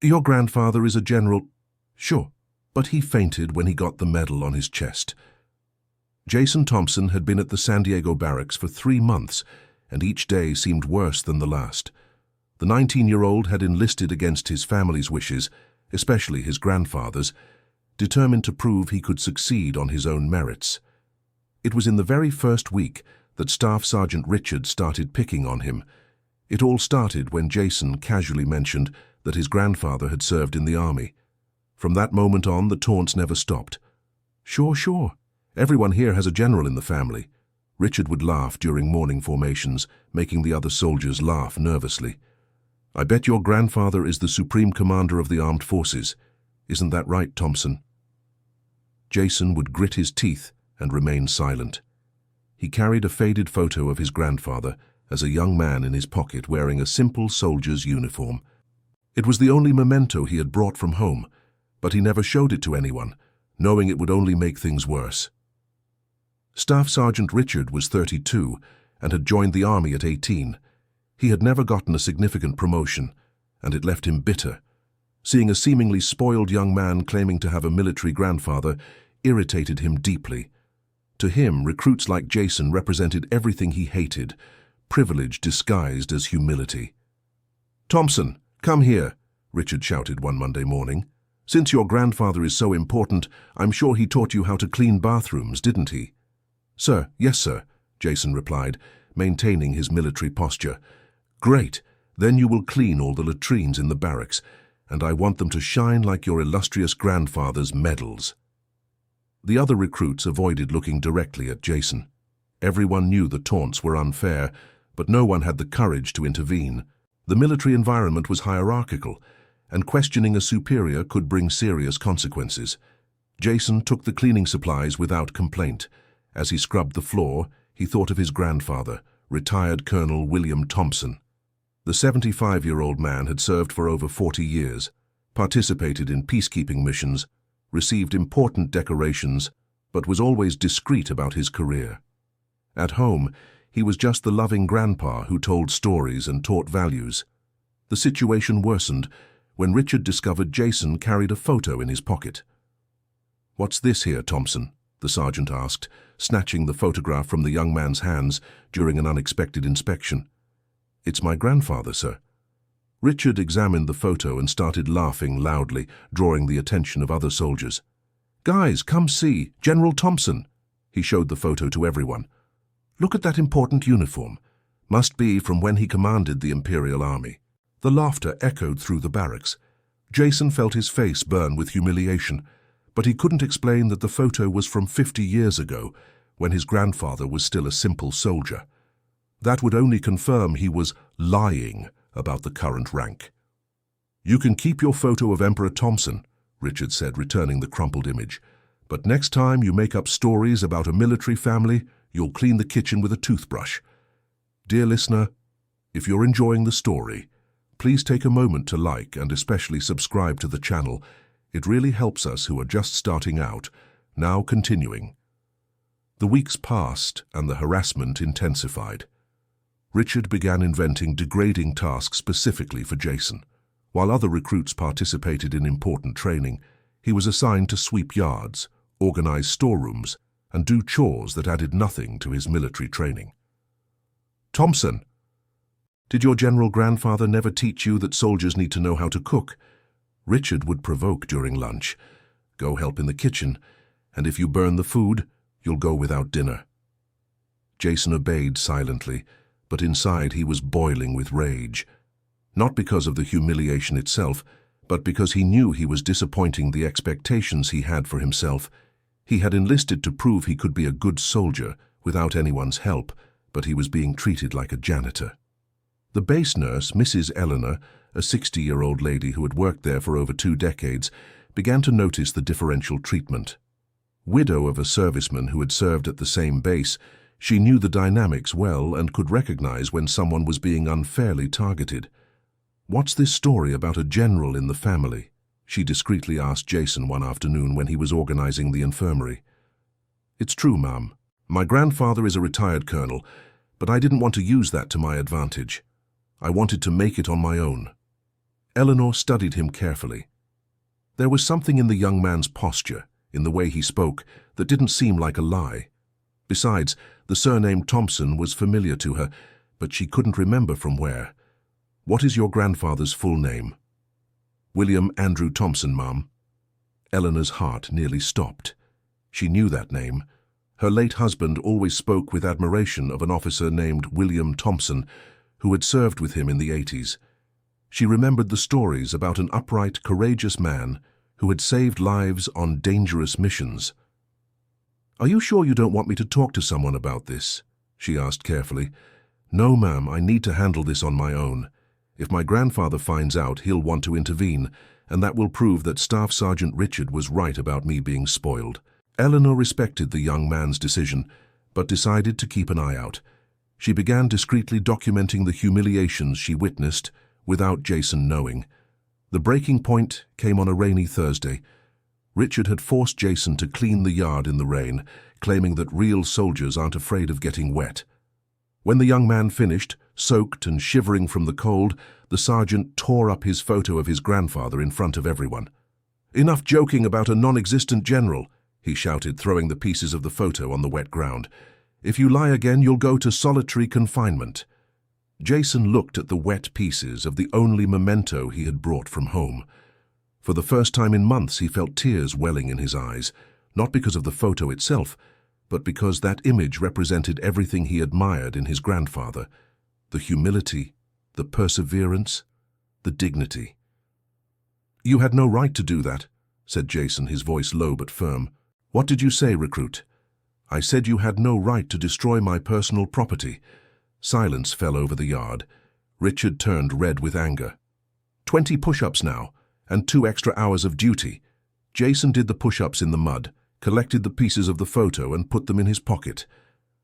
Your grandfather is a general. Sure, but he fainted when he got the medal on his chest. Jason Thompson had been at the San Diego barracks for 3 months, and each day seemed worse than the last. The 19-year-old had enlisted against his family's wishes, especially his grandfather's, determined to prove he could succeed on his own merits. It was in the very first week that Staff Sergeant Richard started picking on him. It all started when Jason casually mentioned that his grandfather had served in the army. From that moment on, the taunts never stopped. Sure. Everyone here has a general in the family. Richard would laugh during morning formations, making the other soldiers laugh nervously. I bet your grandfather is the Supreme Commander of the Armed Forces. Isn't that right, Thompson? Jason would grit his teeth and remain silent. He carried a faded photo of his grandfather as a young man in his pocket wearing a simple soldier's uniform. It was the only memento he had brought from home, but he never showed it to anyone, knowing it would only make things worse. Staff Sergeant Richard was 32 and had joined the army at 18. He had never gotten a significant promotion, and it left him bitter. Seeing a seemingly spoiled young man claiming to have a military grandfather irritated him deeply. To him, recruits like Jason represented everything he hated, privilege disguised as humility. "Thompson, come here," Richard shouted one Monday morning. "Since your grandfather is so important, I'm sure he taught you how to clean bathrooms, didn't he?" "Sir, yes, sir," Jason replied, maintaining his military posture. "Great, then you will clean all the latrines in the barracks, and I want them to shine like your illustrious grandfather's medals." The other recruits avoided looking directly at Jason. Everyone knew the taunts were unfair, but no one had the courage to intervene. The military environment was hierarchical, and questioning a superior could bring serious consequences. Jason took the cleaning supplies without complaint. As he scrubbed the floor, he thought of his grandfather, retired Colonel William Thompson. The 75-year-old man had served for over 40 years, participated in peacekeeping missions, received important decorations, but was always discreet about his career. At home, he was just the loving grandpa who told stories and taught values. The situation worsened when Richard discovered Jason carried a photo in his pocket. "What's this here, Thompson?" the sergeant asked, snatching the photograph from the young man's hands during an unexpected inspection. "It's my grandfather, sir." Richard examined the photo and started laughing loudly, drawing the attention of other soldiers. "Guys, come see, General Thompson." He showed the photo to everyone. "Look at that important uniform. Must be from when he commanded the Imperial Army." The laughter echoed through the barracks. Jason felt his face burn with humiliation, but he couldn't explain that the photo was from 50 years ago, when his grandfather was still a simple soldier. That would only confirm he was lying about the current rank. "You can keep your photo of Emperor Thompson," Richard said, returning the crumpled image. "But next time you make up stories about a military family, you'll clean the kitchen with a toothbrush." Dear listener, if you're enjoying the story, please take a moment to like and especially subscribe to the channel. It really helps us who are just starting out. Now continuing. The weeks passed and the harassment intensified. Richard began inventing degrading tasks specifically for Jason. While other recruits participated in important training, he was assigned to sweep yards, organize storerooms, and do chores that added nothing to his military training. "Thompson, did your general grandfather never teach you that soldiers need to know how to cook?" Richard would provoke during lunch. "Go help in the kitchen, and if you burn the food, you'll go without dinner." Jason obeyed silently, but inside he was boiling with rage. Not because of the humiliation itself, but because he knew he was disappointing the expectations he had for himself. He had enlisted to prove he could be a good soldier without anyone's help, but he was being treated like a janitor. The base nurse, Mrs. Eleanor, a 60-year-old lady who had worked there for over 2 decades, began to notice the differential treatment. Widow of a serviceman who had served at the same base, she knew the dynamics well and could recognize when someone was being unfairly targeted. "What's this story about a general in the family?" she discreetly asked Jason one afternoon when he was organizing the infirmary. "It's true, ma'am. My grandfather is a retired colonel, but I didn't want to use that to my advantage. I wanted to make it on my own." Eleanor studied him carefully. There was something in the young man's posture, in the way he spoke, that didn't seem like a lie. Besides, the surname Thompson was familiar to her, but she couldn't remember from where. "What is your grandfather's full name?" "William Andrew Thompson, Ma'am." Eleanor's heart nearly stopped. She knew that name. Her late husband always spoke with admiration of an officer named William Thompson, who had served with him in the 80s. She remembered the stories about an upright, courageous man who had saved lives on dangerous missions. "Are you sure you don't want me to talk to someone about this?" she asked carefully. "No, ma'am, I need to handle this on my own. If my grandfather finds out, he'll want to intervene, and that will prove that Staff Sergeant Richard was right about me being spoiled." Eleanor respected the young man's decision, but decided to keep an eye out. She began discreetly documenting the humiliations she witnessed without Jason knowing. The breaking point came on a rainy Thursday. Richard had forced Jason to clean the yard in the rain, claiming that real soldiers aren't afraid of getting wet. When the young man finished, soaked and shivering from the cold, the sergeant tore up his photo of his grandfather in front of everyone. "Enough joking about a non-existent general," he shouted, throwing the pieces of the photo on the wet ground. "If you lie again, you'll go to solitary confinement." Jason looked at the wet pieces of the only memento he had brought from home. For the first time in months, he felt tears welling in his eyes, not because of the photo itself, but because that image represented everything he admired in his grandfather: the humility, the perseverance, the dignity. "You had no right to do that," said Jason, his voice low but firm. "What did you say, recruit?" "I said you had no right to destroy my personal property." Silence fell over the yard. Richard turned red with anger. 20 push-ups now, and 2 extra hours of duty." Jason did the push-ups in the mud, collected the pieces of the photo and put them in his pocket.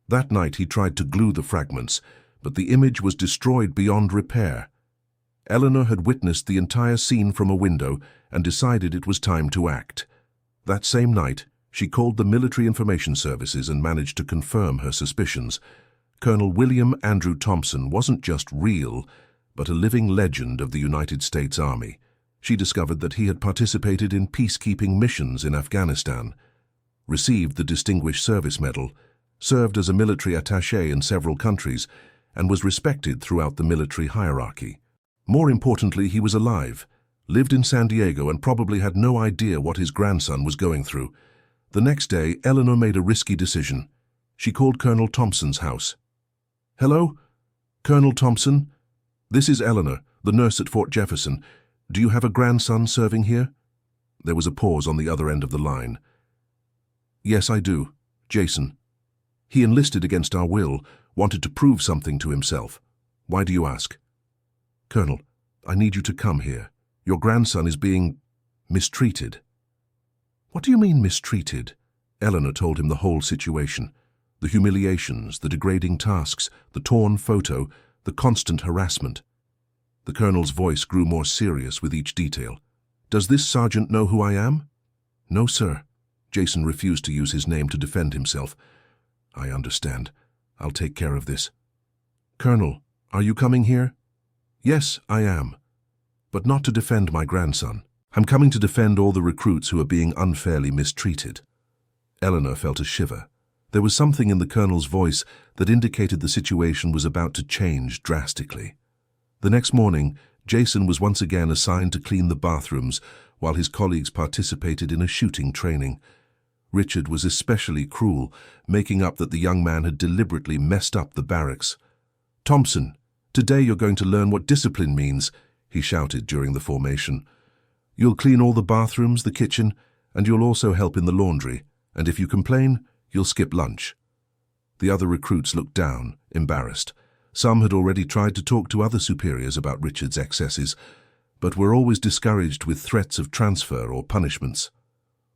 That night he tried to glue the fragments, but the image was destroyed beyond repair. Eleanor had witnessed the entire scene from a window and decided it was time to act. That same night, she called the Military Information Services and managed to confirm her suspicions. Colonel William Andrew Thompson wasn't just real, but a living legend of the United States Army. She discovered that he had participated in peacekeeping missions in Afghanistan, received the Distinguished Service Medal, served as a military attaché in several countries, and was respected throughout the military hierarchy. More importantly, he was alive, lived in San Diego, and probably had no idea what his grandson was going through. The next day, Eleanor made a risky decision. She called Colonel Thompson's house. "Hello? Colonel Thompson? This is Eleanor, the nurse at Fort Jefferson. Do you have a grandson serving here?" There was a pause on the other end of the line. "Yes, I do. Jason. He enlisted against our will, wanted to prove something to himself. Why do you ask?" "Colonel, I need you to come here. Your grandson is being mistreated." "What do you mean, mistreated?" Eleanor told him the whole situation. The humiliations, the degrading tasks, the torn photo, the constant harassment. The colonel's voice grew more serious with each detail. "Does this sergeant know who I am?" "No, sir." Jason refused to use his name to defend himself. "I understand. I'll take care of this." "Colonel, are you coming here?" "Yes, I am. But not to defend my grandson. I'm coming to defend all the recruits who are being unfairly mistreated." Eleanor felt a shiver. There was something in the colonel's voice that indicated the situation was about to change drastically. The next morning, Jason was once again assigned to clean the bathrooms while his colleagues participated in a shooting training. Richard was especially cruel, making up that the young man had deliberately messed up the barracks. "Thompson, today you're going to learn what discipline means," he shouted during the formation. "You'll clean all the bathrooms, the kitchen, and you'll also help in the laundry, and if you complain, you'll skip lunch." The other recruits looked down, embarrassed. Some had already tried to talk to other superiors about Richard's excesses, but were always discouraged with threats of transfer or punishments.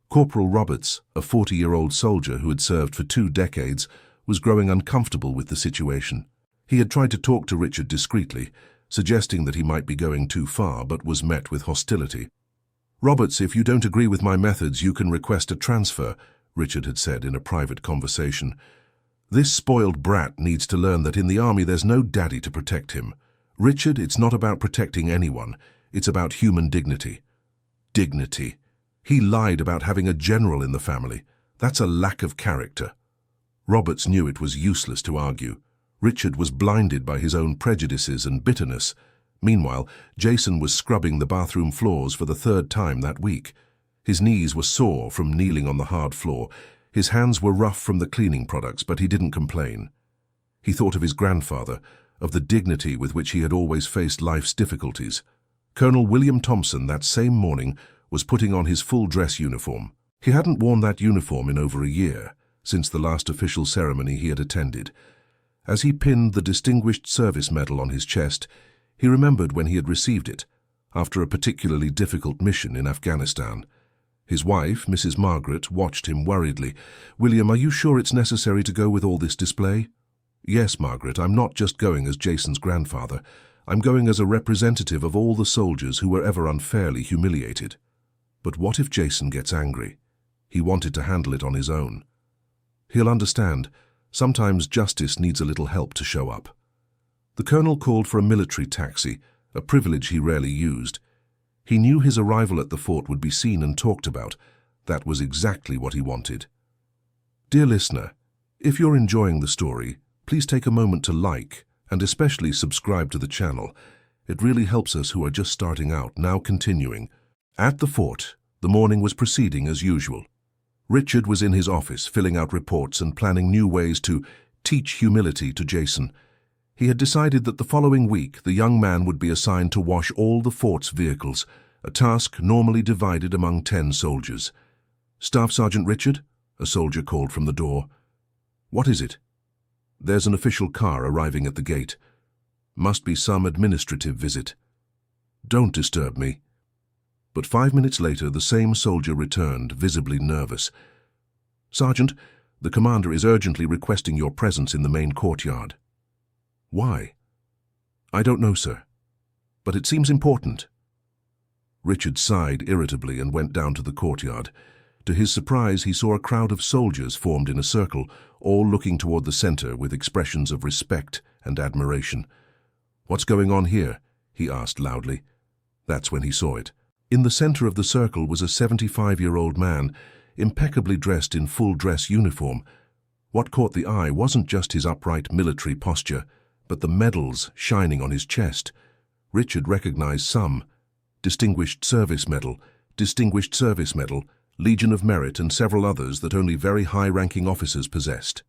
Corporal Roberts, a 40-year-old soldier who had served for 2 decades, was growing uncomfortable with the situation. He had tried to talk to Richard discreetly, suggesting that he might be going too far, but was met with hostility. "Roberts, if you don't agree with my methods, you can request a transfer," Richard had said in a private conversation. "This spoiled brat needs to learn that in the army there's no daddy to protect him. Richard, it's not about protecting anyone. It's about human dignity. Dignity. He lied about having a general in the family. That's a lack of character. Roberts knew it was useless to argue. Richard was blinded by his own prejudices and bitterness. Meanwhile, Jason was scrubbing the bathroom floors for the third time that week. His knees were sore from kneeling on the hard floor. His hands were rough from the cleaning products, but he didn't complain. He thought of his grandfather, of the dignity with which he had always faced life's difficulties. Colonel William Thompson, that same morning, was putting on his full dress uniform. He hadn't worn that uniform in over a year, since the last official ceremony he had attended. As he pinned the Distinguished Service Medal on his chest, he remembered when he had received it, after a particularly difficult mission in Afghanistan. His wife, Mrs. Margaret, watched him worriedly. "William, are you sure it's necessary to go with all this display?" "Yes, Margaret, I'm not just going as Jason's grandfather. I'm going as a representative of all the soldiers who were ever unfairly humiliated." But what if Jason gets angry? He wanted to handle it on his own. He'll understand. Sometimes justice needs a little help to show up. The colonel called for a military taxi, a privilege he rarely used. He knew his arrival at the fort would be seen and talked about. That was exactly what he wanted. Dear listener, if you're enjoying the story, please take a moment to like and especially subscribe to the channel. It really helps us who are just starting out. Now continuing. At the fort, the morning was proceeding as usual. Richard was in his office, filling out reports and planning new ways to teach humility to Jason. He had decided that the following week the young man would be assigned to wash all the fort's vehicles, a task normally divided among 10 soldiers. "Staff Sergeant Richard?" a soldier called from the door. "What is it?" "There's an official car arriving at the gate. Must be some administrative visit." "Don't disturb me." But 5 minutes later, the same soldier returned, visibly nervous. "Sergeant, the commander is urgently requesting your presence in the main courtyard." "Why?" "I don't know, sir. But it seems important." Richard sighed irritably and went down to the courtyard. To his surprise, he saw a crowd of soldiers formed in a circle, all looking toward the center with expressions of respect and admiration. "What's going on here?" he asked loudly. That's when he saw it. In the center of the circle was a 75-year-old man, impeccably dressed in full-dress uniform. What caught the eye wasn't just his upright military posture, but the medals shining on his chest. Richard recognized some: Distinguished Service Medal, Distinguished Service Medal, Legion of Merit, and several others that only very high-ranking officers possessed.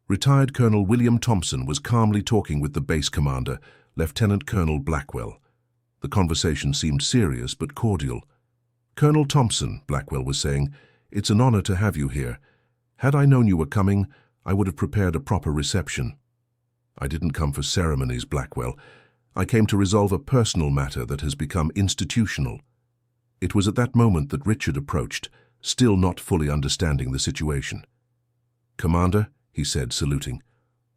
Retired Colonel William Thompson was calmly talking with the base commander, Lieutenant Colonel Blackwell. The conversation seemed serious but cordial. "Colonel Thompson," Blackwell was saying, "it's an honor to have you here. Had I known you were coming, I would have prepared a proper reception." "I didn't come for ceremonies, Blackwell. I came to resolve a personal matter that has become institutional." It was at that moment that Richard approached, still not fully understanding the situation. "Commander," he said, saluting.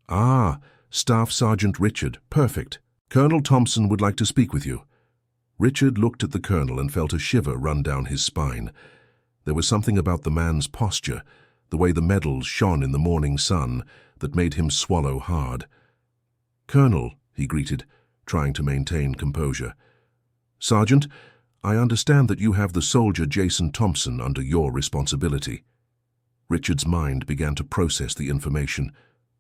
"Ah, Staff Sergeant Richard. Perfect. Colonel Thompson would like to speak with you." Richard looked at the colonel and felt a shiver run down his spine. There was something about the man's posture, the way the medals shone in the morning sun, that made him swallow hard. "Colonel," he greeted, trying to maintain composure. "Sergeant, I understand that you have the soldier Jason Thompson under your responsibility." Richard's mind began to process the information.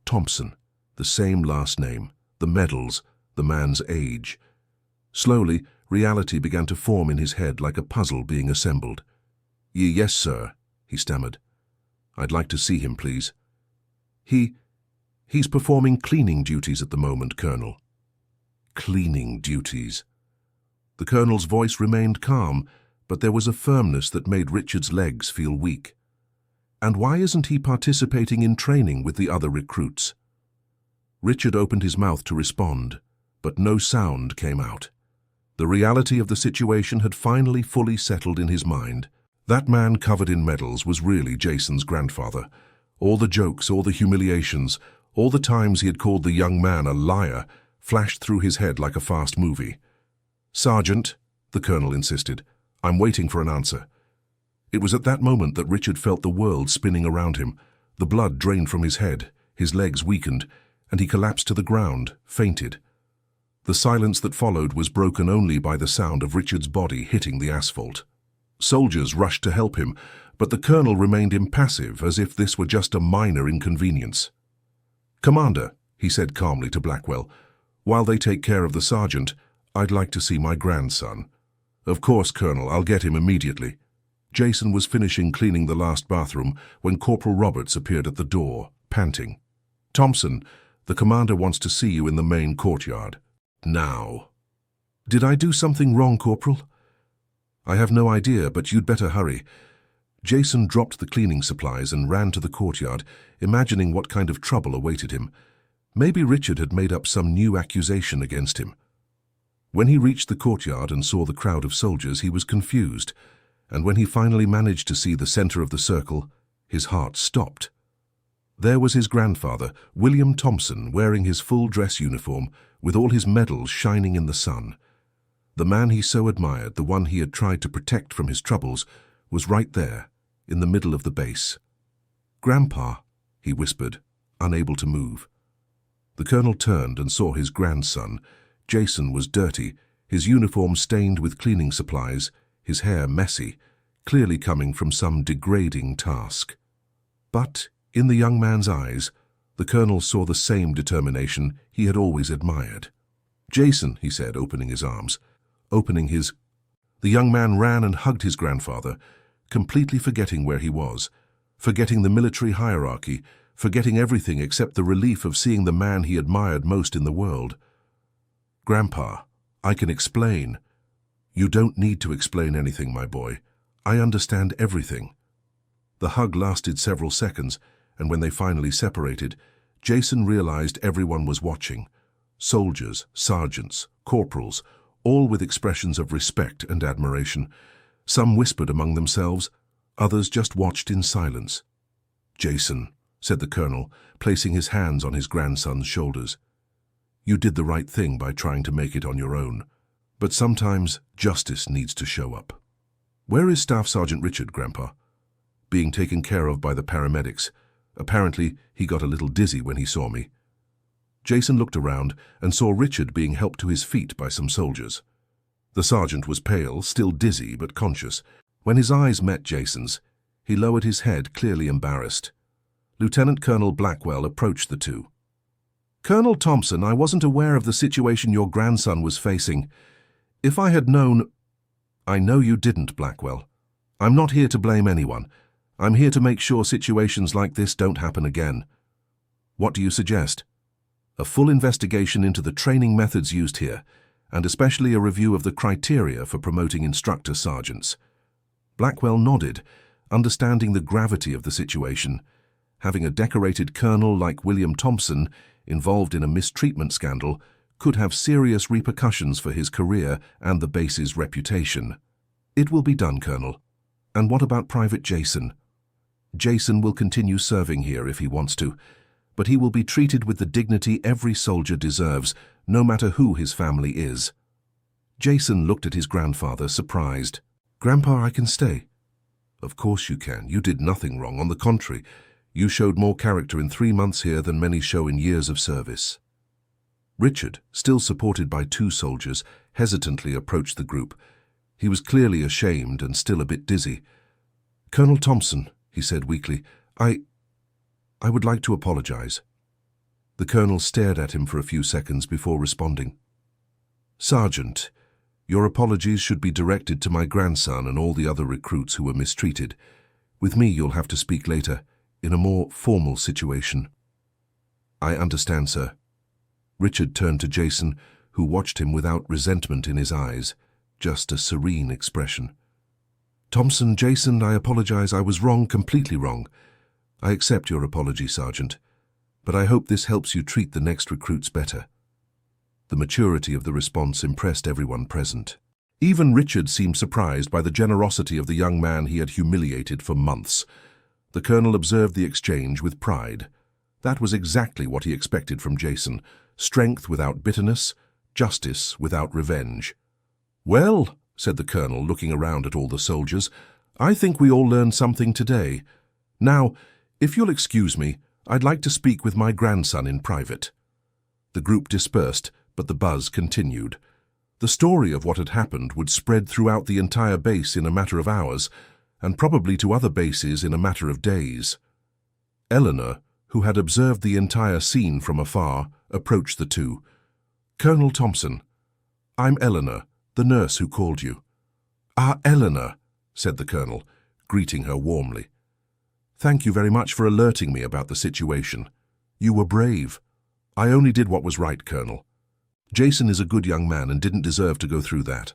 Thompson, the same last name, the medals, the man's age. Slowly, reality began to form in his head like a puzzle being assembled. Yes, sir," he stammered. "I'd like to see him, please." He's performing cleaning duties at the moment, Colonel." Cleaning duties. The colonel's voice remained calm, but there was a firmness that made Richard's legs feel weak. "And why isn't he participating in training with the other recruits?" Richard opened his mouth to respond, but no sound came out. The reality of the situation had finally fully settled in his mind. That man covered in medals was really Jason's grandfather. All the jokes, all the humiliations, all the times he had called the young man a liar, flashed through his head like a fast movie. "Sergeant," the colonel insisted, "I'm waiting for an answer." It was at that moment that Richard felt the world spinning around him. The blood drained from his head, his legs weakened, and he collapsed to the ground, fainted. The silence that followed was broken only by the sound of Richard's body hitting the asphalt. Soldiers rushed to help him, but the colonel remained impassive, as if this were just a minor inconvenience. "Commander," he said calmly to Blackwell, "while they take care of the sergeant, I'd like to see my grandson." "Of course, Colonel, I'll get him immediately." Jason was finishing cleaning the last bathroom when Corporal Roberts appeared at the door, panting. "Thompson, the commander wants to see you in the main courtyard. Now." "Did I do something wrong, Corporal?" "I have no idea, but you'd better hurry." Jason dropped the cleaning supplies and ran to the courtyard, imagining what kind of trouble awaited him. Maybe Richard had made up some new accusation against him. When he reached the courtyard and saw the crowd of soldiers, he was confused, and when he finally managed to see the center of the circle, his heart stopped. There was his grandfather, William Thompson, wearing his full dress uniform, with all his medals shining in the sun. The man he so admired, the one he had tried to protect from his troubles, was right there, in the middle of the base. "Grandpa," he whispered, unable to move. The colonel turned and saw his grandson. Jason was dirty, his uniform stained with cleaning supplies, his hair messy, clearly coming from some degrading task. But in the young man's eyes, the colonel saw the same determination he had always admired. "Jason," he said, opening his arms. The young man ran and hugged his grandfather, completely forgetting where he was, forgetting the military hierarchy, forgetting everything except the relief of seeing the man he admired most in the world. "Grandpa, I can explain." "You don't need to explain anything, my boy. I understand everything." The hug lasted several seconds, and when they finally separated, Jason realized everyone was watching. Soldiers, sergeants, corporals, all with expressions of respect and admiration. Some whispered among themselves, others just watched in silence. "Jason," said the colonel, placing his hands on his grandson's shoulders, "you did the right thing by trying to make it on your own. But sometimes justice needs to show up." "Where is Staff Sergeant Richard, Grandpa?" "Being taken care of by the paramedics. Apparently, he got a little dizzy when he saw me." Jason looked around and saw Richard being helped to his feet by some soldiers. The sergeant was pale, still dizzy but conscious. When his eyes met Jason's, he lowered his head, clearly embarrassed. Lieutenant Colonel Blackwell approached the two. "Colonel Thompson, I wasn't aware of the situation your grandson was facing. If I had known—" "I know you didn't, Blackwell. I'm not here to blame anyone. I'm here to make sure situations like this don't happen again." "What do you suggest?" "A full investigation into the training methods used here, and especially a review of the criteria for promoting instructor sergeants." Blackwell nodded, understanding the gravity of the situation. Having a decorated colonel like William Thompson involved in a mistreatment scandal could have serious repercussions for his career and the base's reputation. "It will be done, Colonel. And what about Private Jason?" "Jason will continue serving here if he wants to, but he will be treated with the dignity every soldier deserves, no matter who his family is." Jason looked at his grandfather, surprised. "Grandpa, I can stay." "Of course you can. You did nothing wrong. On the contrary, you showed more character in 3 months here than many show in years of service." Richard, still supported by 2 soldiers, hesitantly approached the group. He was clearly ashamed and still a bit dizzy. "Colonel Thompson," he said weakly, I would like to apologize." The colonel stared at him for a few seconds before responding. "Sergeant, your apologies should be directed to my grandson and all the other recruits who were mistreated. With me you'll have to speak later, in a more formal situation." "I understand, sir." Richard turned to Jason, who watched him without resentment in his eyes, just a serene expression. "Thompson, Jason, I apologize. I was wrong, completely wrong. I accept your apology, Sergeant, but I hope this helps you treat the next recruits better." The maturity of the response impressed everyone present. Even Richard seemed surprised by the generosity of the young man he had humiliated for months. The colonel observed the exchange with pride. That was exactly what he expected from Jason: strength without bitterness, justice without revenge. "Well," said the colonel, looking around at all the soldiers, "I think we all learned something today. Now, if you'll excuse me, I'd like to speak with my grandson in private." The group dispersed, but the buzz continued. The story of what had happened would spread throughout the entire base in a matter of hours, and probably to other bases in a matter of days. Eleanor, who had observed the entire scene from afar, approached the two. "Colonel Thompson, I'm Eleanor, the nurse who called you." "Ah, Eleanor," said the colonel, greeting her warmly. "Thank you very much for alerting me about the situation. You were brave." "I only did what was right, Colonel. Jason is a good young man and didn't deserve to go through that."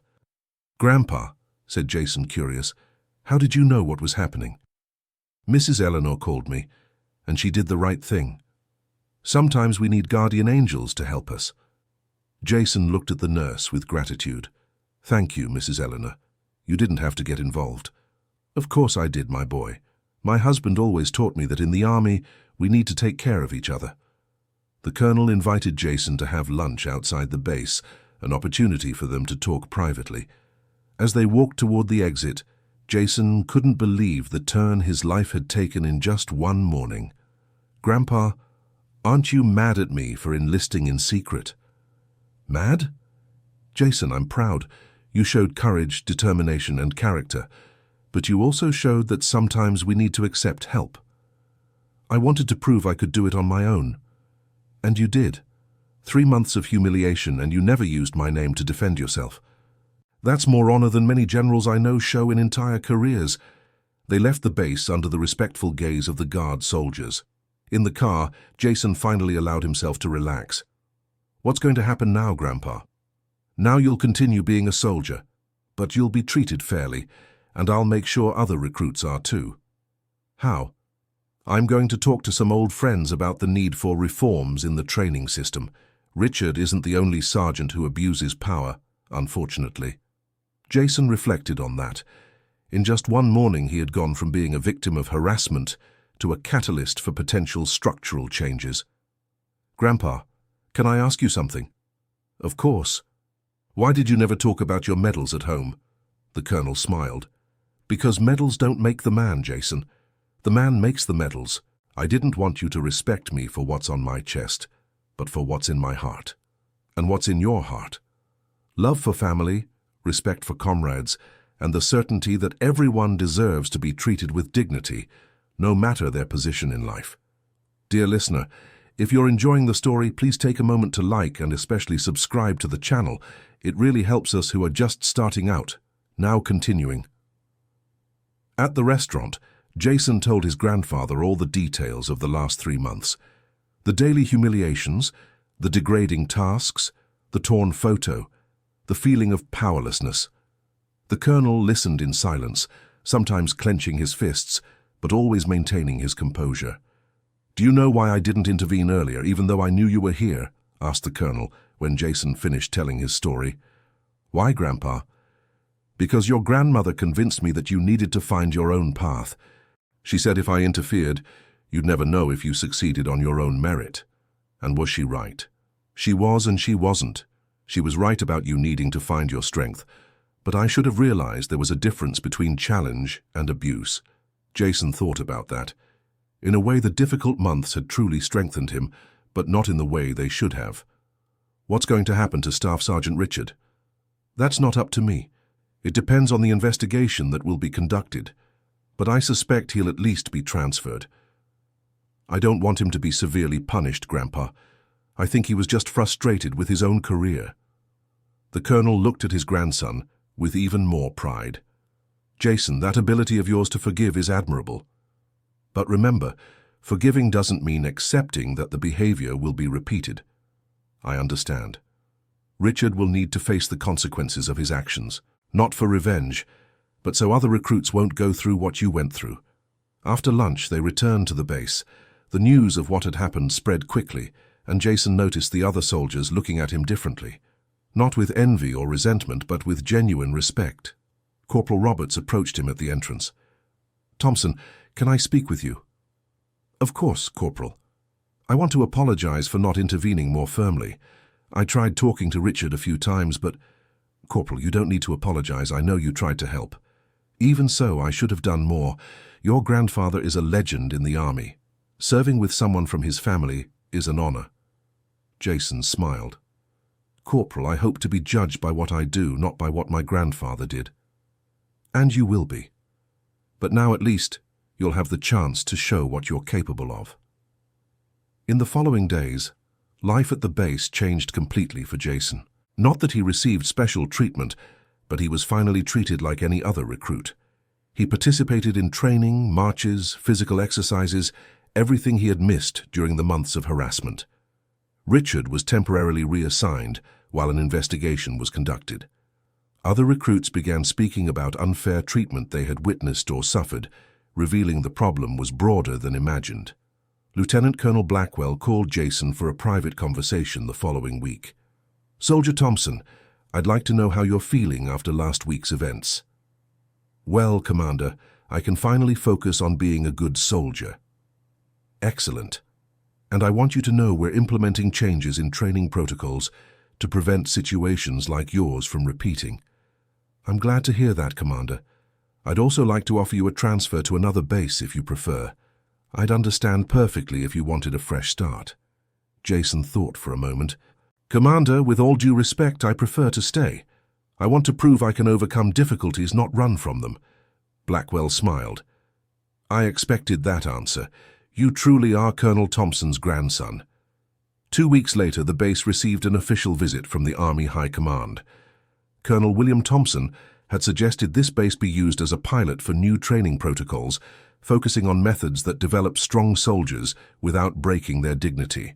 "Grandpa," said Jason, curious, "how did you know what was happening?" "Mrs. Eleanor called me, and she did the right thing. Sometimes we need guardian angels to help us." Jason looked at the nurse with gratitude. "Thank you, Mrs. Eleanor. You didn't have to get involved." "Of course I did, my boy. My husband always taught me that in the army we need to take care of each other." The colonel invited Jason to have lunch outside the base, an opportunity for them to talk privately. As they walked toward the exit, Jason couldn't believe the turn his life had taken in just one morning. "Grandpa, aren't you mad at me for enlisting in secret?" "Mad? Jason, I'm proud. You showed courage, determination, and character, but you also showed that sometimes we need to accept help. I wanted to prove I could do it on my own. And you did. 3 months of humiliation, and you never used my name to defend yourself. That's more honor than many generals I know show in entire careers." They left the base under the respectful gaze of the guard soldiers. In the car, Jason finally allowed himself to relax. "What's going to happen now, Grandpa?" "Now you'll continue being a soldier, but you'll be treated fairly, and I'll make sure other recruits are too." "How?" "I'm going to talk to some old friends about the need for reforms in the training system. Richard isn't the only sergeant who abuses power, unfortunately." Jason reflected on that. In just one morning he had gone from being a victim of harassment to a catalyst for potential structural changes. "Grandpa, can I ask you something?" "Of course." "Why did you never talk about your medals at home?" The colonel smiled. "Because medals don't make the man, Jason. The man makes the medals. I didn't want you to respect me for what's on my chest, but for what's in my heart." "And what's in your heart?" "Love for family, respect for comrades, and the certainty that everyone deserves to be treated with dignity, no matter their position in life." Dear listener, if you're enjoying the story, please take a moment to like and especially subscribe to the channel. It really helps us who are just starting out. Now continuing. At the restaurant, Jason told his grandfather all the details of the last 3 months. The daily humiliations, the degrading tasks, the torn photo, the feeling of powerlessness. The colonel listened in silence, sometimes clenching his fists, but always maintaining his composure. "Do you know why I didn't intervene earlier, even though I knew you were here?" asked the colonel when Jason finished telling his story. "Why, Grandpa?" "Because your grandmother convinced me that you needed to find your own path. She said if I interfered, you'd never know if you succeeded on your own merit." And was she right? She was and she wasn't. She was right about you needing to find your strength, but I should have realized there was a difference between challenge and abuse. Jason thought about that. In a way, the difficult months had truly strengthened him, but not in the way they should have. "What's going to happen to Staff Sergeant Richard?" "That's not up to me. It depends on the investigation that will be conducted, but I suspect he'll at least be transferred." "I don't want him to be severely punished, Grandpa. I think he was just frustrated with his own career." The colonel looked at his grandson with even more pride. "Jason, that ability of yours to forgive is admirable. But remember, forgiving doesn't mean accepting that the behavior will be repeated." "I understand. Richard will need to face the consequences of his actions, not for revenge, but so other recruits won't go through what you went through." After lunch, they returned to the base. The news of what had happened spread quickly, and Jason noticed the other soldiers looking at him differently. Not with envy or resentment, but with genuine respect. Corporal Roberts approached him at the entrance. "Thompson, can I speak with you?" "Of course, Corporal. I want to apologize for not intervening more firmly. I tried talking to Richard a few times, but—" "Corporal, you don't need to apologize. I know you tried to help. Even so, I should have done more. Your grandfather is a legend in the army. Serving with someone from his family is an honor." Jason smiled. Corporal, I hope to be judged by what I do, not by what my grandfather did. And you will be. But now at least you'll have the chance to show what you're capable of. In the following days, life at the base changed completely for Jason. Not that he received special treatment, but he was finally treated like any other recruit. He participated in training, marches, physical exercises, everything he had missed during the months of harassment. Richard was temporarily reassigned while an investigation was conducted. Other recruits began speaking about unfair treatment they had witnessed or suffered, revealing the problem was broader than imagined. Lieutenant Colonel Blackwell called Jason for a private conversation the following week. "Soldier Thompson, I'd like to know how you're feeling after last week's events." "Well, Commander, I can finally focus on being a good soldier." "Excellent. And I want you to know we're implementing changes in training protocols to prevent situations like yours from repeating." "I'm glad to hear that, Commander. I'd also like to offer you a transfer to another base if you prefer. I'd understand perfectly if you wanted a fresh start." Jason thought for a moment. "Commander, with all due respect, I prefer to stay. I want to prove I can overcome difficulties, not run from them." Blackwell smiled. "I expected that answer. You truly are Colonel Thompson's grandson." 2 weeks later, the base received an official visit from the Army High Command. Colonel William Thompson had suggested this base be used as a pilot for new training protocols, focusing on methods that develop strong soldiers without breaking their dignity.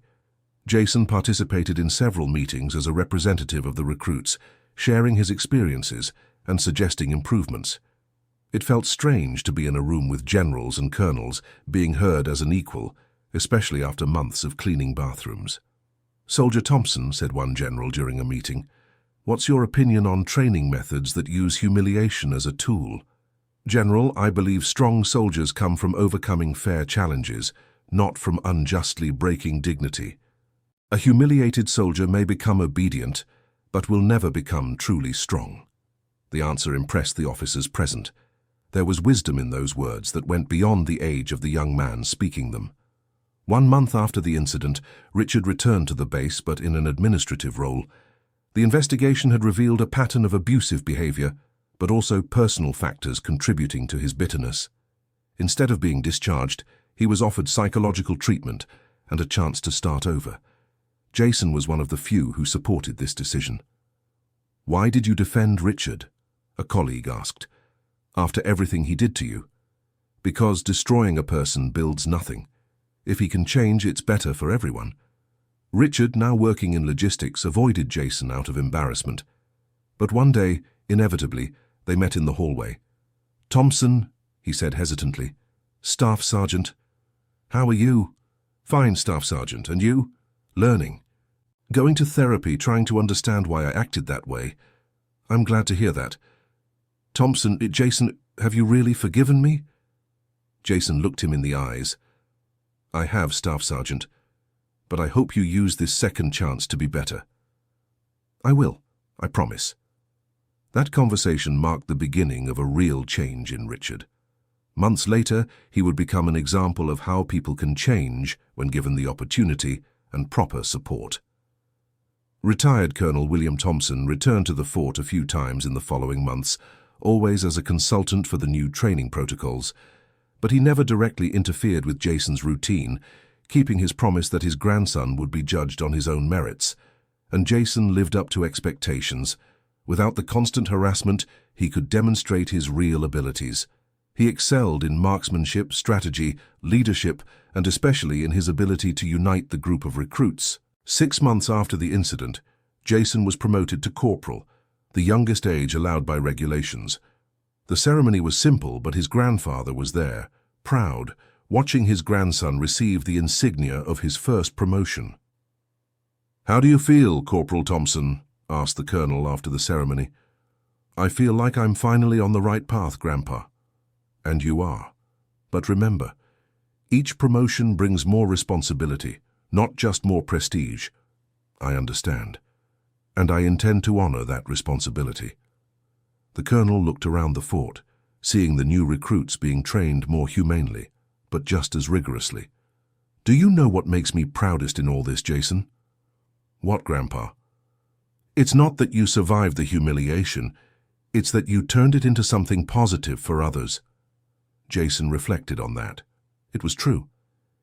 Jason participated in several meetings as a representative of the recruits, sharing his experiences and suggesting improvements. It felt strange to be in a room with generals and colonels, being heard as an equal, especially after months of cleaning bathrooms. "Soldier Thompson," said one general during a meeting, "what's your opinion on training methods that use humiliation as a tool?" "General, I believe strong soldiers come from overcoming fair challenges, not from unjustly breaking dignity. A humiliated soldier may become obedient, but will never become truly strong." The answer impressed the officers present. There was wisdom in those words that went beyond the age of the young man speaking them. 1 month after the incident, Richard returned to the base, but in an administrative role. The investigation had revealed a pattern of abusive behavior, but also personal factors contributing to his bitterness. Instead of being discharged, he was offered psychological treatment and a chance to start over. Jason was one of the few who supported this decision. "Why did you defend Richard?" a colleague asked. "After everything he did to you?" "Because destroying a person builds nothing. If he can change, it's better for everyone." Richard, now working in logistics, avoided Jason out of embarrassment. But one day, inevitably, they met in the hallway. "Thompson," he said hesitantly. "Staff Sergeant." "How are you?" "Fine, Staff Sergeant. And you?" "Learning. Going to therapy, trying to understand why I acted that way." "I'm glad to hear that." "Thompson, Jason, have you really forgiven me?" Jason looked him in the eyes. "I have, Staff Sergeant, but I hope you use this second chance to be better." "I will, I promise." That conversation marked the beginning of a real change in Richard. Months later, he would become an example of how people can change when given the opportunity and proper support. Retired Colonel William Thompson returned to the fort a few times in the following months, always as a consultant for the new training protocols, but he never directly interfered with Jason's routine, keeping his promise that his grandson would be judged on his own merits. And Jason lived up to expectations. Without the constant harassment, he could demonstrate his real abilities. He excelled in marksmanship, strategy, leadership, and especially in his ability to unite the group of recruits. 6 months after the incident, Jason was promoted to corporal, the youngest age allowed by regulations. The ceremony was simple, but his grandfather was there, proud, watching his grandson receive the insignia of his first promotion. "How do you feel, Corporal Thompson?" asked the colonel after the ceremony. "I feel like I'm finally on the right path, Grandpa." "And you are. But remember, each promotion brings more responsibility, not just more prestige." "I understand. And I intend to honor that responsibility." The colonel looked around the fort, seeing the new recruits being trained more humanely, but just as rigorously. "Do you know what makes me proudest in all this, Jason?" "What, Grandpa?" It's not that you survived the humiliation, it's that you turned it into something positive for others. Jason reflected on that. It was true.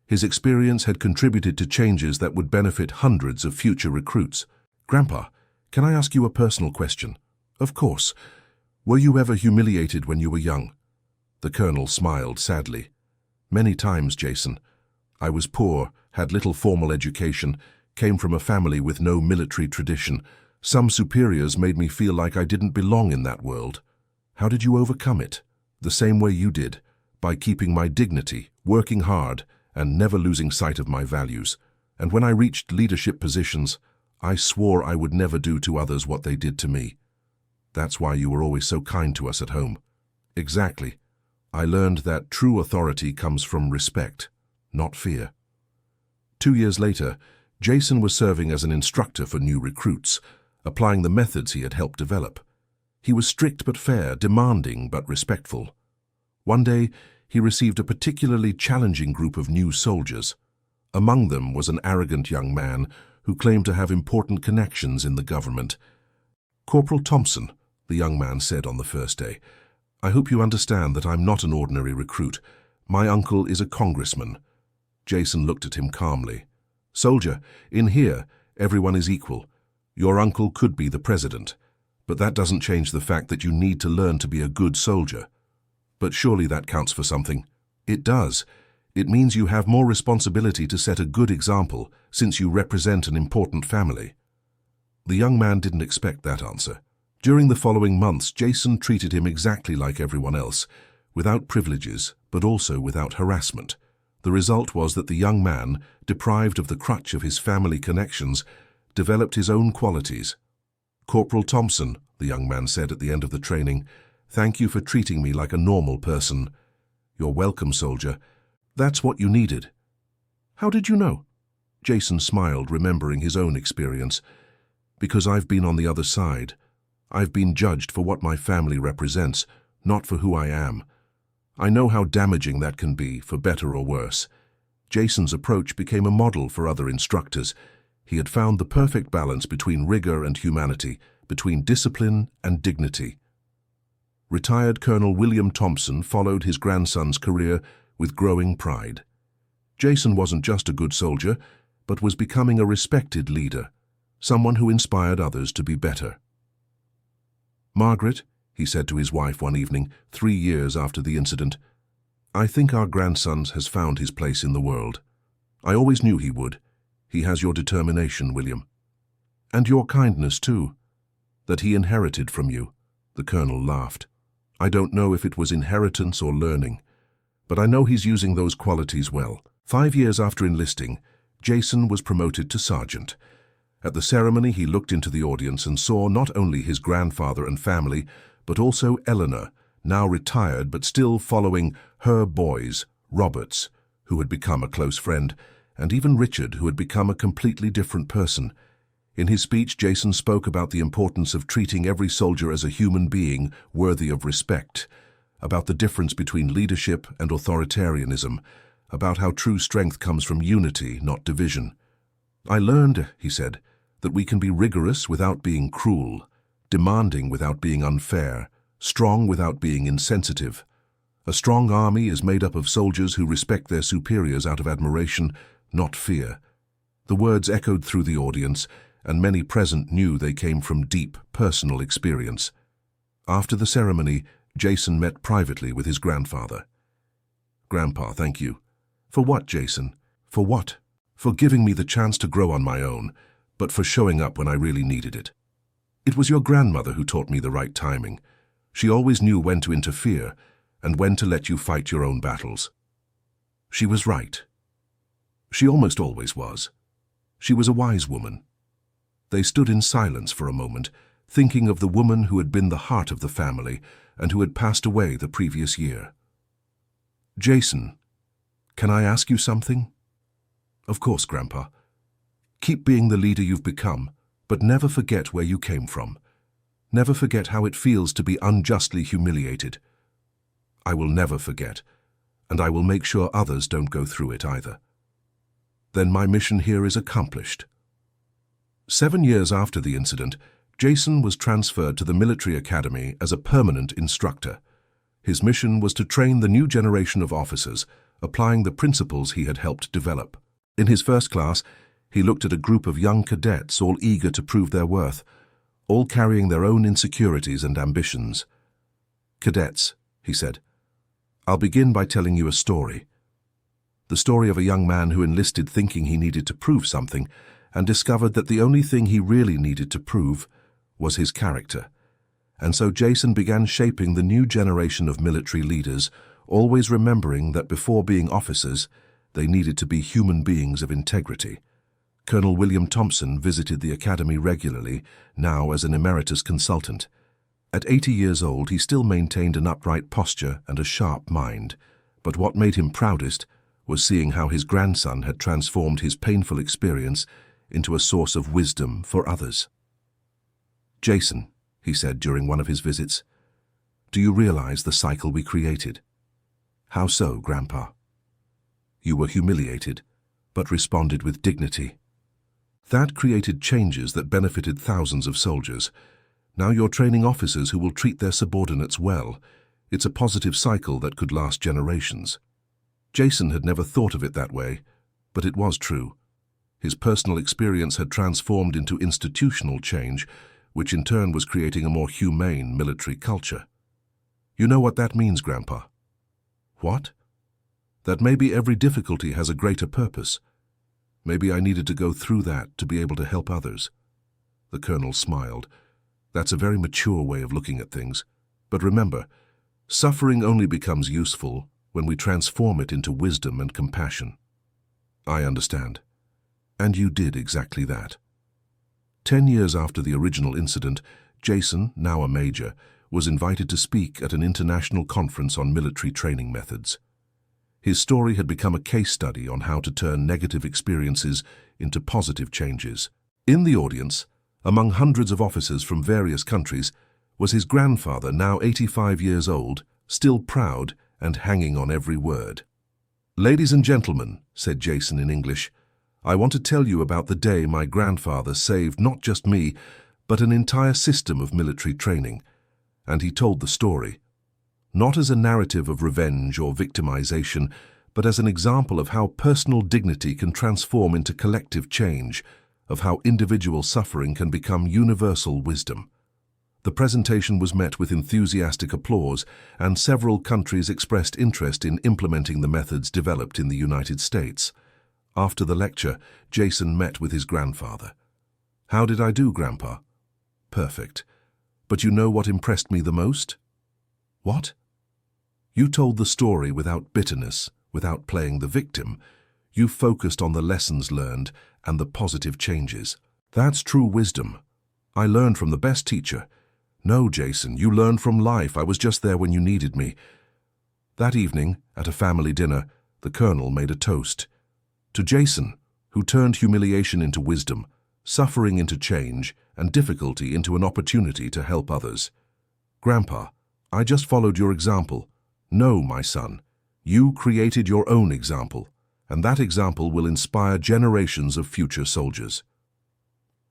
His experience had contributed to changes that would benefit hundreds of future recruits. Grandpa, can I ask you a personal question? Of course. Were you ever humiliated when you were young? The colonel smiled sadly. Many times, Jason. I was poor, had little formal education, came from a family with no military tradition. Some superiors made me feel like I didn't belong in that world. How did you overcome it? The same way you did, by keeping my dignity, working hard, and never losing sight of my values. And when I reached leadership positions, I swore I would never do to others what they did to me. That's why you were always so kind to us at home. Exactly. I learned that true authority comes from respect, not fear. 2 years later, Jason was serving as an instructor for new recruits, applying the methods he had helped develop. He was strict but fair, demanding but respectful. One day, he received a particularly challenging group of new soldiers. Among them was an arrogant young man who claimed to have important connections in the government. "Corporal Thompson," the young man said on the first day, "I hope you understand that I'm not an ordinary recruit. My uncle is a congressman." Jason looked at him calmly. "Soldier, in here, everyone is equal. Your uncle could be the president, but that doesn't change the fact that you need to learn to be a good soldier." "But surely that counts for something." "It does. It means you have more responsibility to set a good example, since you represent an important family." The young man didn't expect that answer. During the following months, Jason treated him exactly like everyone else, without privileges, but also without harassment. The result was that the young man, deprived of the crutch of his family connections, developed his own qualities. "Corporal Thompson," the young man said at the end of the training, "thank you for treating me like a normal person." "You're welcome, soldier. That's what you needed." "How did you know?" Jason smiled, remembering his own experience. "Because I've been on the other side. I've been judged for what my family represents, not for who I am. I know how damaging that can be, for better or worse." Jason's approach became a model for other instructors. He had found the perfect balance between rigor and humanity, between discipline and dignity. Retired Colonel William Thompson followed his grandson's career with growing pride. Jason wasn't just a good soldier, but was becoming a respected leader, someone who inspired others to be better. "Margaret," he said to his wife one evening, 3 years after the incident, "I think our grandson has found his place in the world. I always knew he would. He has your determination, William. And your kindness, too, that he inherited from you." The colonel laughed. "I don't know if it was inheritance or learning, but I know he's using those qualities well." 5 years after enlisting, Jason was promoted to sergeant. At the ceremony, he looked into the audience and saw not only his grandfather and family, but also Eleanor, now retired but still following her boys, Roberts, who had become a close friend, and even Richard, who had become a completely different person. In his speech, Jason spoke about the importance of treating every soldier as a human being worthy of respect, about the difference between leadership and authoritarianism, about how true strength comes from unity, not division. "I learned," he said, "that we can be rigorous without being cruel, demanding without being unfair, strong without being insensitive. A strong army is made up of soldiers who respect their superiors out of admiration, not fear." The words echoed through the audience, and many present knew they came from deep, personal experience. After the ceremony, Jason met privately with his grandfather. "Grandpa, thank you." "For what, Jason?" "For what?" "For giving me the chance to grow on my own, but for showing up when I really needed it. It was your grandmother who taught me the right timing. She always knew when to interfere and when to let you fight your own battles." She was right. She almost always was. She was a wise woman. They stood in silence for a moment, thinking of the woman who had been the heart of the family and who had passed away the previous year. "Jason, can I ask you something?" "Of course, Grandpa." "Keep being the leader you've become, but never forget where you came from. Never forget how it feels to be unjustly humiliated." "I will never forget, and I will make sure others don't go through it either." "Then my mission here is accomplished." 7 years after the incident, Jason was transferred to the military academy as a permanent instructor. His mission was to train the new generation of officers, applying the principles he had helped develop. In his first class, he looked at a group of young cadets all eager to prove their worth, all carrying their own insecurities and ambitions. "Cadets," he said, "I'll begin by telling you a story. The story of a young man who enlisted thinking he needed to prove something and discovered that the only thing he really needed to prove was his character. And so Jason began shaping the new generation of military leaders, always remembering that before being officers, they needed to be human beings of integrity." Colonel William Thompson visited the academy regularly, now as an emeritus consultant. At 80 years old, he still maintained an upright posture and a sharp mind. But what made him proudest was seeing how his grandson had transformed his painful experience into a source of wisdom for others. "Jason," he said during one of his visits, "do you realize the cycle we created?" "How so, Grandpa?" "You were humiliated, but responded with dignity. That created changes that benefited thousands of soldiers. Now you're training officers who will treat their subordinates well. It's a positive cycle that could last generations." Jason had never thought of it that way, but it was true. His personal experience had transformed into institutional change, which in turn was creating a more humane military culture. "You know what that means, Grandpa?" "What?" "That maybe every difficulty has a greater purpose. Maybe I needed to go through that to be able to help others." The colonel smiled. "That's a very mature way of looking at things. But remember, suffering only becomes useful when we transform it into wisdom and compassion." "I understand. And you did exactly that." 10 years after the original incident, Jason, now a major, was invited to speak at an international conference on military training methods. His story had become a case study on how to turn negative experiences into positive changes. In the audience, among hundreds of officers from various countries, was his grandfather, now 85 years old, still proud and hanging on every word. "Ladies and gentlemen," said Jason in English, "I want to tell you about the day my grandfather saved not just me, but an entire system of military training." And he told the story, not as a narrative of revenge or victimization, but as an example of how personal dignity can transform into collective change, of how individual suffering can become universal wisdom. The presentation was met with enthusiastic applause, and several countries expressed interest in implementing the methods developed in the United States. After the lecture, Jason met with his grandfather. "How did I do, Grandpa?" "Perfect. But you know what impressed me the most?" "What?" "You told the story without bitterness, without playing the victim. You focused on the lessons learned and the positive changes. That's true wisdom. I learned from the best teacher." "No, Jason, you learned from life. I was just there when you needed me." That evening, at a family dinner, the colonel made a toast. To Jason, who turned humiliation into wisdom, suffering into change, and difficulty into an opportunity to help others. "Grandpa, I just followed your example. No, my son, you created your own example, and that example will inspire generations of future soldiers."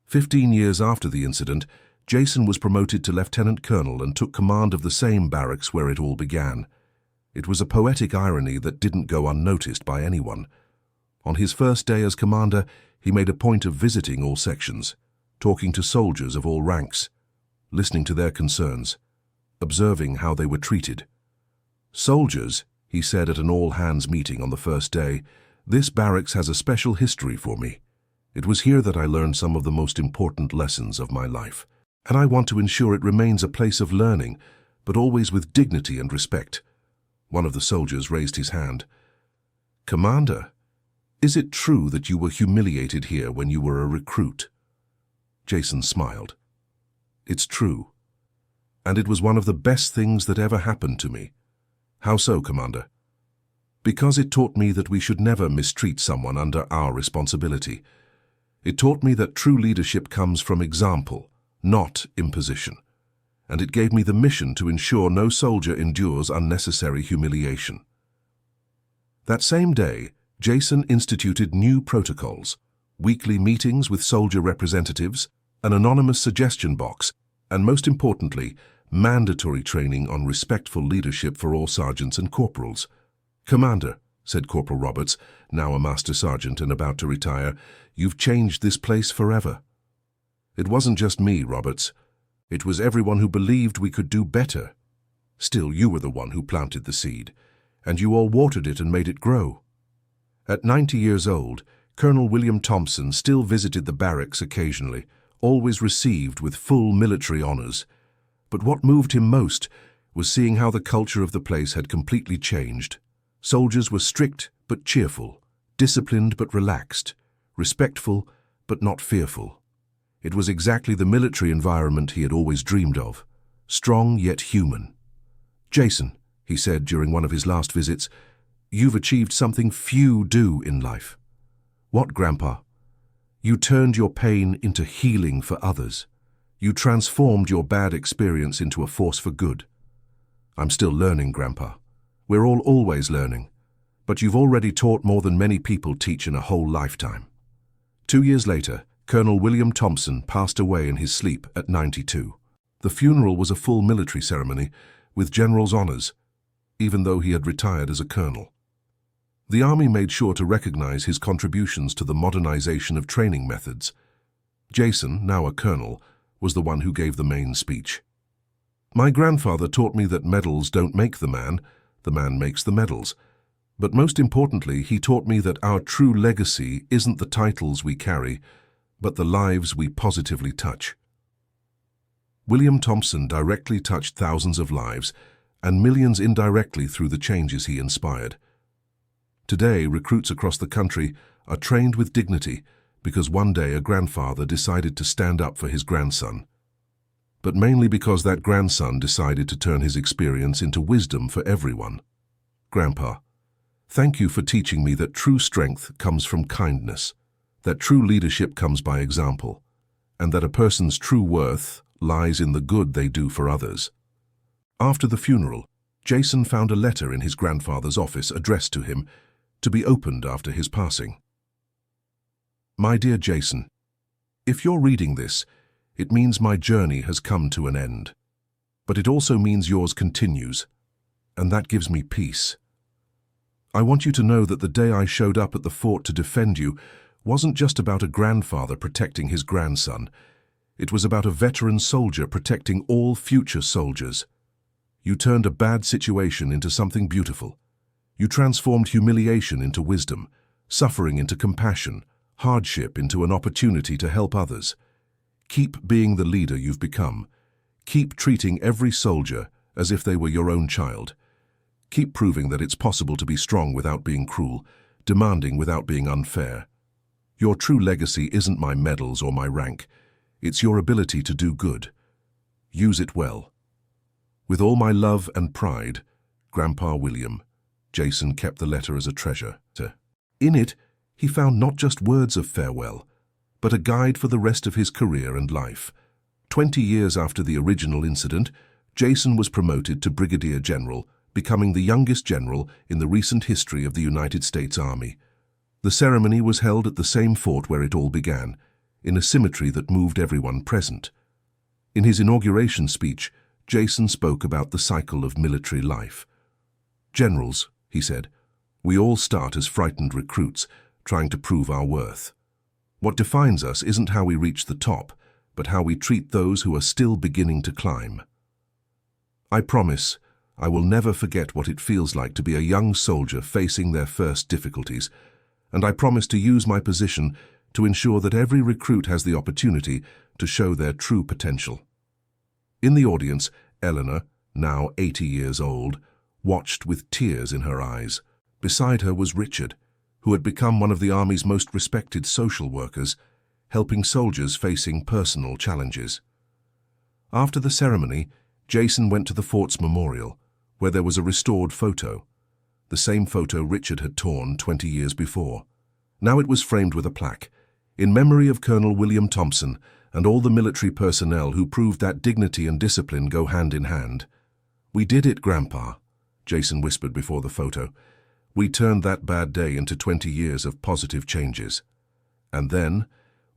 15 years after the incident, Jason was promoted to lieutenant colonel and took command of the same barracks where it all began. It was a poetic irony that didn't go unnoticed by anyone. On his first day as commander, he made a point of visiting all sections, talking to soldiers of all ranks, listening to their concerns, observing how they were treated. "Soldiers," he said at an all-hands meeting on the first day, "this barracks has a special history for me. It was here that I learned some of the most important lessons of my life, and I want to ensure it remains a place of learning, but always with dignity and respect." One of the soldiers raised his hand. "Commander, is it true that you were humiliated here when you were a recruit?" Jason smiled. "It's true. And it was one of the best things that ever happened to me." "How so, Commander?" "Because it taught me that we should never mistreat someone under our responsibility. It taught me that true leadership comes from example, not imposition. And it gave me the mission to ensure no soldier endures unnecessary humiliation." That same day, Jason instituted new protocols, weekly meetings with soldier representatives, an anonymous suggestion box, and most importantly, mandatory training on respectful leadership for all sergeants and corporals. "Commander," said Corporal Roberts, now a master sergeant and about to retire, "you've changed this place forever." "It wasn't just me, Roberts. It was everyone who believed we could do better. Still, you were the one who planted the seed, and you all watered it and made it grow." At 90 years old, Colonel William Thompson still visited the barracks occasionally, always received with full military honors. But what moved him most was seeing how the culture of the place had completely changed. Soldiers were strict but cheerful, disciplined but relaxed, respectful but not fearful. It was exactly the military environment he had always dreamed of, strong yet human. "Jason," he said during one of his last visits, "you've achieved something few do in life." "What, Grandpa?" "You turned your pain into healing for others. You transformed your bad experience into a force for good." "I'm still learning, Grandpa. We're all always learning. But you've already taught more than many people teach in a whole lifetime." 2 years later, Colonel William Thompson passed away in his sleep at 92. The funeral was a full military ceremony with general's honors, even though he had retired as a colonel. The Army made sure to recognize his contributions to the modernization of training methods. Jason, now a colonel, was the one who gave the main speech. "My grandfather taught me that medals don't make the man makes the medals. But most importantly, he taught me that our true legacy isn't the titles we carry, but the lives we positively touch." William Thompson directly touched thousands of lives and millions indirectly through the changes he inspired. Today, recruits across the country are trained with dignity because one day a grandfather decided to stand up for his grandson. But mainly because that grandson decided to turn his experience into wisdom for everyone. "Grandpa, thank you for teaching me that true strength comes from kindness, that true leadership comes by example, and that a person's true worth lies in the good they do for others." After the funeral, Jason found a letter in his grandfather's office addressed to him, to be opened after his passing. "My dear Jason, if you're reading this, it means my journey has come to an end. But it also means yours continues, and that gives me peace. I want you to know that the day I showed up at the fort to defend you wasn't just about a grandfather protecting his grandson. It was about a veteran soldier protecting all future soldiers. You turned a bad situation into something beautiful. You transformed humiliation into wisdom, suffering into compassion, hardship into an opportunity to help others. Keep being the leader you've become. Keep treating every soldier as if they were your own child. Keep proving that it's possible to be strong without being cruel, demanding without being unfair. Your true legacy isn't my medals or my rank. It's your ability to do good. Use it well. With all my love and pride, Grandpa William." Jason kept the letter as a treasure. In it, he found not just words of farewell, but a guide for the rest of his career and life. 20 years after the original incident, Jason was promoted to Brigadier General, becoming the youngest general in the recent history of the United States Army. The ceremony was held at the same fort where it all began, in a symmetry that moved everyone present. In his inauguration speech, Jason spoke about the cycle of military life. "Generals," he said, "we all start as frightened recruits, trying to prove our worth. What defines us isn't how we reach the top, but how we treat those who are still beginning to climb. I promise I will never forget what it feels like to be a young soldier facing their first difficulties, and I promise to use my position to ensure that every recruit has the opportunity to show their true potential." In the audience, Eleanor, now 80 years old, watched with tears in her eyes. Beside her was Richard, who had become one of the Army's most respected social workers, helping soldiers facing personal challenges. After the ceremony, Jason went to the fort's memorial, where there was a restored photo, the same photo Richard had torn 20 years before. Now it was framed with a plaque, in memory of Colonel William Thompson and all the military personnel who proved that dignity and discipline go hand in hand. "We did it, Grandpa," Jason whispered before the photo. "We turned that bad day into 20 years of positive changes. And then,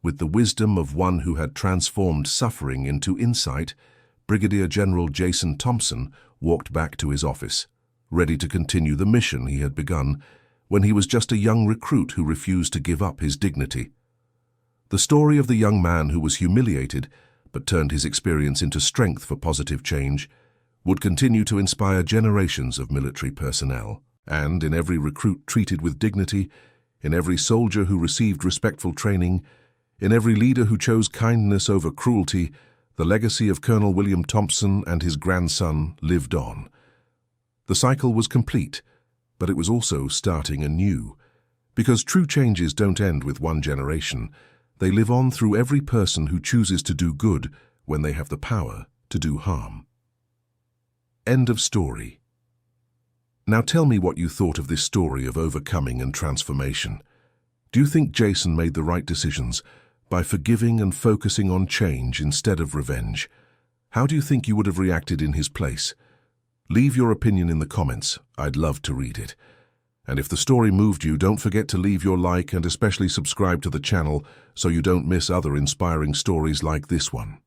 With the wisdom of one who had transformed suffering into insight, Brigadier General Jason Thompson walked back to his office, ready to continue the mission he had begun when he was just a young recruit who refused to give up his dignity. The story of the young man who was humiliated but turned his experience into strength for positive change would continue to inspire generations of military personnel. And in every recruit treated with dignity, in every soldier who received respectful training, in every leader who chose kindness over cruelty, the legacy of Colonel William Thompson and his grandson lived on. The cycle was complete, but it was also starting anew. Because true changes don't end with one generation. They live on through every person who chooses to do good when they have the power to do harm. End of story. Now tell me what you thought of this story of overcoming and transformation. Do you think Jason made the right decisions by forgiving and focusing on change instead of revenge? How do you think you would have reacted in his place? Leave your opinion in the comments. I'd love to read it. And if the story moved you, don't forget to leave your like and especially subscribe to the channel so you don't miss other inspiring stories like this one.